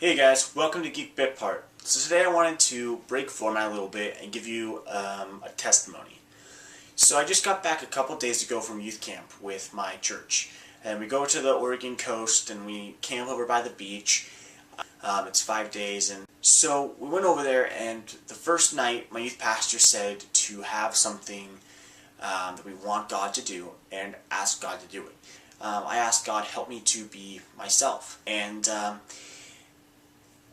Hey guys, welcome to Geek Bit Part. So today I wanted to break format a little bit and give you a testimony. So I just got back a couple days ago from youth camp with my church. And we go to the Oregon coast and we camp over by the beach. It's 5 days. And so we went over there, and the first night my youth pastor said to have something that we want God to do and ask God to do it. I asked God, help me to be myself. And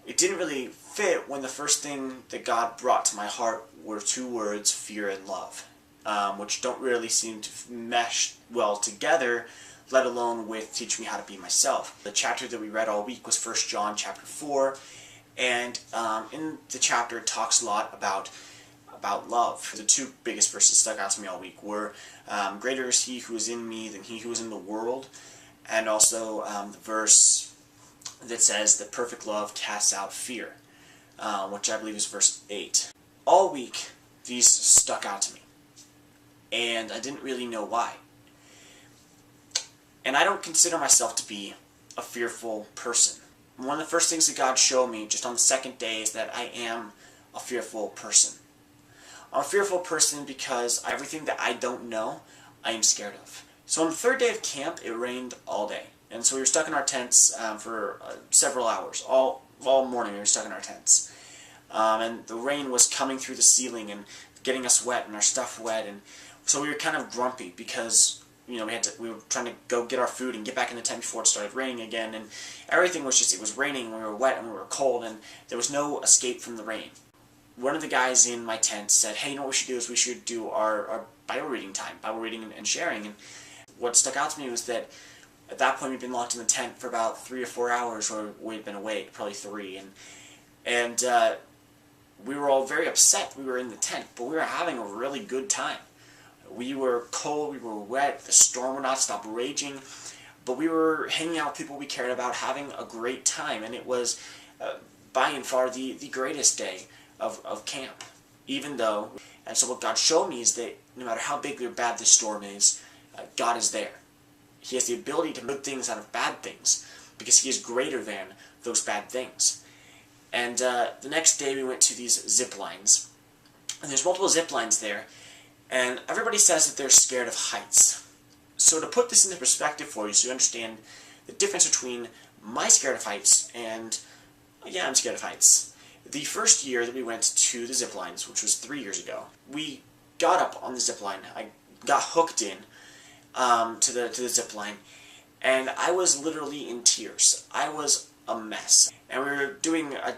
it didn't really fit when the first thing that God brought to my heart were two words, fear and love, which don't really seem to mesh well together, let alone with teaching me how to be myself. The chapter that we read all week was 1 John chapter 4, and in the chapter it talks a lot about love. The two biggest verses stuck out to me all week were, greater is he who is in me than he who is in the world, and also the verse that says that perfect love casts out fear, which I believe is verse 8. All week, these stuck out to me, and I didn't really know why. And I don't consider myself to be a fearful person. One of the first things that God showed me just on the second day is that I am a fearful person. I'm a fearful person because everything that I don't know, I am scared of. So on the third day of camp, it rained all day. And so we were stuck in our tents for several hours. All morning we were stuck in our tents. And the rain was coming through the ceiling and getting us wet and our stuff wet. And so we were kind of grumpy because, you know, we were trying to go get our food and get back in the tent before it started raining again. And everything was just, it was raining and we were wet and we were cold and there was no escape from the rain. One of the guys in my tent said, hey, you know what we should do is we should do our Bible reading time, Bible reading and sharing. And what stuck out to me was that at that point, we'd been locked in the tent for about 3 or 4 hours, or we'd been awake, probably 3, and we were all very upset. We were in the tent, but we were having a really good time. We were cold, we were wet, the storm would not stop raging, but we were hanging out with people we cared about, having a great time, and it was by and far the greatest day of camp, even though. And so what God showed me is that no matter how big or bad this storm is, God is there. He has the ability to make things out of bad things because he is greater than those bad things. And the next day we went to these zip lines. And there's multiple zip lines there. And everybody says that they're scared of heights. So to put this into perspective for you so you understand the difference between my scared of heights and, yeah, I'm scared of heights. The first year that we went to the zip lines, which was 3 years ago, we got up on the zip line. I got hooked in to the zip line, and I was literally in tears. I was a mess. And I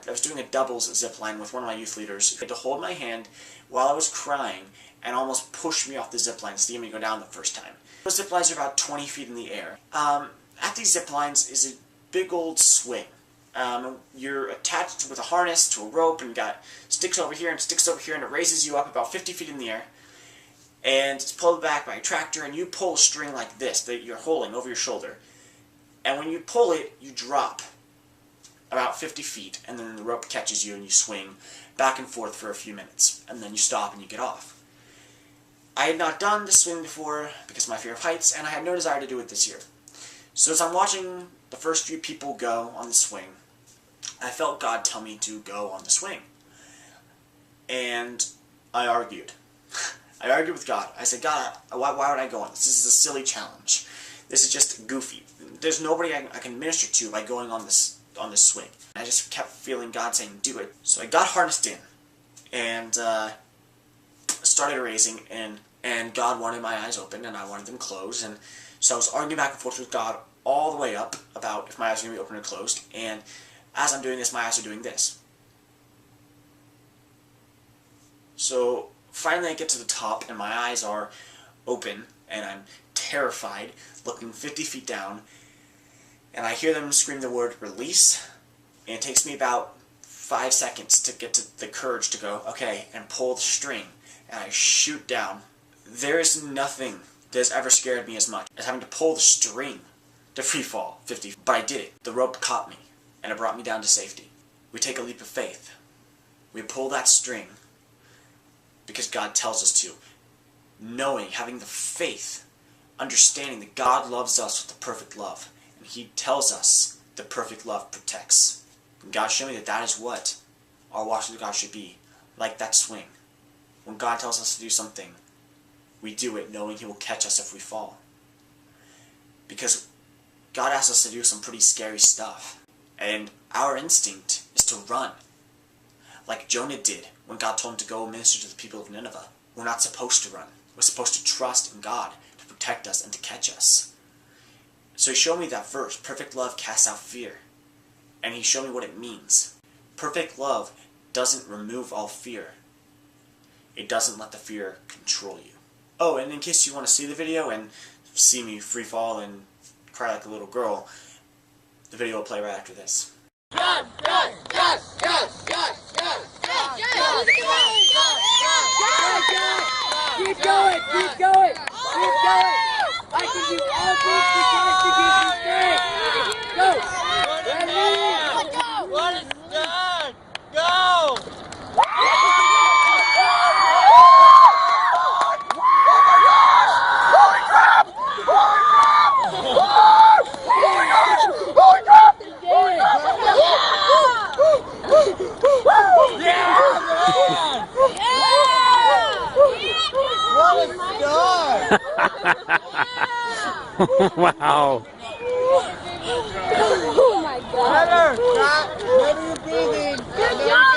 was doing a doubles zip line with one of my youth leaders. He had to hold my hand while I was crying and almost push me off the zip line to see me go down the first time. Those zip lines are about 20 feet in the air. At these zip lines is a big old swing. You're attached with a harness to a rope, and you got sticks over here and sticks over here, and it raises you up about 50 feet in the air. And it's pulled back by a tractor, and you pull a string like this that you're holding over your shoulder. And when you pull it, you drop about 50 feet, and then the rope catches you and you swing back and forth for a few minutes, and then you stop and you get off. I had not done this swing before because of my fear of heights, and I had no desire to do it this year. So as I'm watching the first few people go on the swing, I felt God tell me to go on the swing. And I argued. I argued with God. I said, God, why would I go on this? This is a silly challenge. This is just goofy. There's nobody I can minister to by going on this swing. I just kept feeling God saying, do it. So I got harnessed in and started raising, and God wanted my eyes open and I wanted them closed. And so I was arguing back and forth with God all the way up about if my eyes were going to be open or closed. And as I'm doing this, my eyes are doing this. So finally I get to the top and my eyes are open and I'm terrified, looking 50 feet down, and I hear them scream the word release, and it takes me about 5 seconds to get to the courage to go, okay, and pull the string, and I shoot down. There is nothing that has ever scared me as much as having to pull the string to free fall 50 feet. But I did it. The rope caught me, and it brought me down to safety. We take a leap of faith. We pull that string because God tells us to, knowing, having the faith, understanding that God loves us with the perfect love, and he tells us the perfect love protects. And God showed me that that is what our walk with God should be. Like that swing. When God tells us to do something, we do it knowing He will catch us if we fall. Because God asks us to do some pretty scary stuff. And our instinct is to run. Like Jonah did when God told him to go minister to the people of Nineveh. We're not supposed to run. We're supposed to trust in God to protect us and to catch us. So He showed me that verse, perfect love casts out fear. And He showed me what it means. Perfect love doesn't remove all fear. It doesn't let the fear control you. Oh, and in case you want to see the video and see me free fall and cry like a little girl, the video will play right after this. God, God, God, God, God, God, God, God, keep going, keep going, keep going. I can do all things through Christ who gives me strength. Go. Ready? What is done? Go. Wow. Oh my God. Better, stop. Maybe you're breathing. Good job.